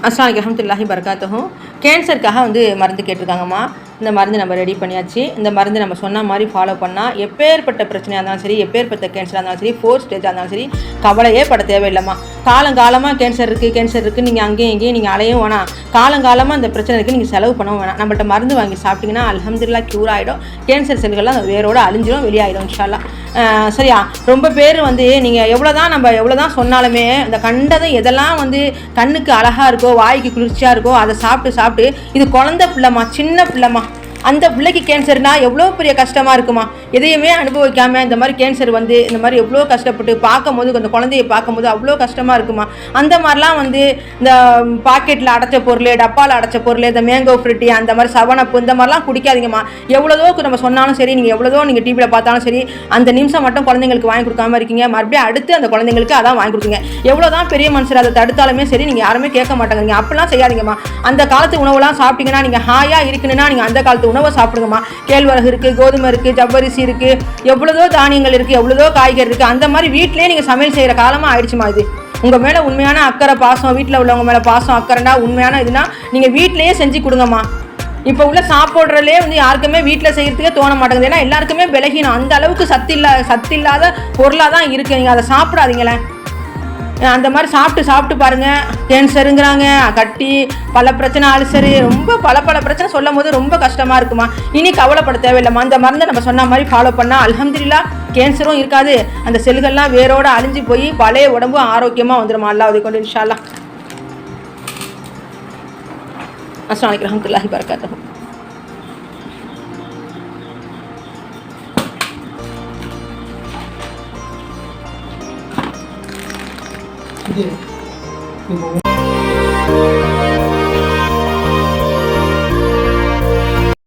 அஸ்ஸலாமு அலைக்கும் வரஹ்மத்துல்லாஹி வபரகாத்துஹு. கேன்சருக்காக மருந்து கேட்டிருக்காங்கம்மா. இந்த மருந்து நம்ம ரெடி பண்ணியாச்சு. இந்த மருந்து நம்ம சொன்ன மாதிரி ஃபாலோ பண்ணால் எப்பேற்பட்ட பிரச்சனையாக இருந்தாலும் சரி, எப்பேற்பட்ட கேன்சராக இருந்தாலும் சரி, 4 ஸ்டேஜாக இருந்தாலும் சரி, கவலையே பட தேவையில்லைம்மா. காலங்காலமாக கேன்சர் இருக்குது நீங்கள் அங்கேயும் இங்கேயும் நீங்கள் அலையும் வேணாம். காலங்காலமாக இந்த பிரச்சனை இருக்குது, நீங்கள் செலவு பண்ணவும் வேணாம். நம்மள்ட்ட மருந்து வாங்கி சாப்பிட்டிங்கன்னா அல்ஹம்துலில்லாஹ் க்யூர் ஆகிடும். கேன்சர் செல்கள்லாம் வேரோடு அழிஞ்சிடும், வெளியாகிடும் இன்ஷா அல்லாஹ். சரியா? ரொம்ப பேர் நீங்கள் எவ்வளோ தான் சொன்னாலுமே இந்த கண்டதும் எதெல்லாம் கண்ணுக்கு அழகாக இருக்கோ, வாய்க்கு குளிர்ச்சியாக இருக்கோ, அதை சாப்பிட்டு இது குழந்தை பிள்ளைம்மா, சின்ன பிள்ளைம்மா. அந்த பிள்ளைக்கு கேன்சர்னா எவ்வளோ பெரிய கஷ்டமாக இருக்குமா. எதையுமே அனுபவிக்காமல் இந்த மாதிரி கேன்சர் இந்த மாதிரி எவ்வளோ கஷ்டப்பட்டு பார்க்கும்போது, அந்த குழந்தைய பார்க்கும்போது அவ்வளோ கஷ்டமாக இருக்குமா. அந்த மாதிரிலாம் இந்த பாக்கெட்டில் அடைச்ச பொருள், டப்பாவில் அடைச்ச பொருள், இந்த மேங்கோ ஃப்ரூட்டி, அந்த மாதிரி சவனப்பு, இந்த மாதிரிலாம் குடிக்காதீங்கம்மா. எவ்வளோதோ நம்ம சொன்னாலும் சரி, நீங்கள் எவ்வளோதோ நீங்கள் டிவியில் பார்த்தாலும் சரி, அந்த நிமிஷம் மட்டும் குழந்தைங்களுக்கு வாங்கி கொடுக்காம இருக்கீங்க. மறுபடியும் அடுத்து அந்த குழந்தைங்களுக்கு அதான் வாங்கி கொடுக்குங்க. எவ்வளோ தான் பெரிய மனுஷர் அதை தடுத்தாலுமே சரி, நீங்கள் யாருமே கேட்க மாட்டாங்க. நீங்கள் அப்படிலாம் செய்யாதீங்கம்மா. அந்த காலத்து உணவுலாம் சாப்பிட்டீங்கன்னா, நீங்கள் ஹாயாக இருக்குன்னா நீங்கள் அந்த காலத்து உணவை சாப்பிடுங்கம்மா. கேழ்வரகு இருக்குது, கோதுமை இருக்குது, ஜவ்வரிசி இருக்குது, எவ்வளோதோ தானியங்கள் இருக்குது, எவ்வளோதோ காய்கறி இருக்குது. அந்த மாதிரி வீட்டிலே நீங்கள் சமையல் செய்கிற காலமாக ஆயிடுச்சுமா. இது உங்கள் மேலே உண்மையான அக்கறை, பாசம், வீட்டில் உள்ளவங்க மேலே பாசம், அக்கறைண்டா உண்மையான இதுனா நீங்கள் வீட்டிலேயே செஞ்சு கொடுங்கம்மா. இப்போ உள்ள சாப்பிட்றதுலே யாருக்குமே வீட்டில் செய்கிறதுக்கே தோண மாட்டேங்குது. ஏன்னா எல்லாருக்குமே விலகினோம். அந்த அளவுக்கு சத்தில்லாத பொருளாக தான் இருக்குது. நீங்கள் அதை சாப்பிடாதீங்களே. அந்த மாதிரி சாப்பிட்டு பாருங்கள். கேன்சருங்கிறாங்க, கட்டி, பல பிரச்சனை, அல்சரு, ரொம்ப பல பிரச்சனை சொல்லும் போது ரொம்ப கஷ்டமாக இருக்குமா. இனி கவலைப்பட தேவையில்லைம்மா. அந்த மருந்தை நம்ம சொன்ன மாதிரி ஃபாலோ பண்ணால் அல்ஹம்துலில்லாஹ் கேன்சரும் இருக்காது. அந்த செல்கள்லாம் வேரோடு அழிஞ்சு போய் பழைய உடம்பு ஆரோக்கியமாக வந்துடுமா. அல்லாஹ் உதவி கொண்டு இன்ஷா அல்லாஹ். அஸ்ஸலாமு அலைக்கும் வரஹ்மத்துல்லாஹி வபரகாத்துஹு. இது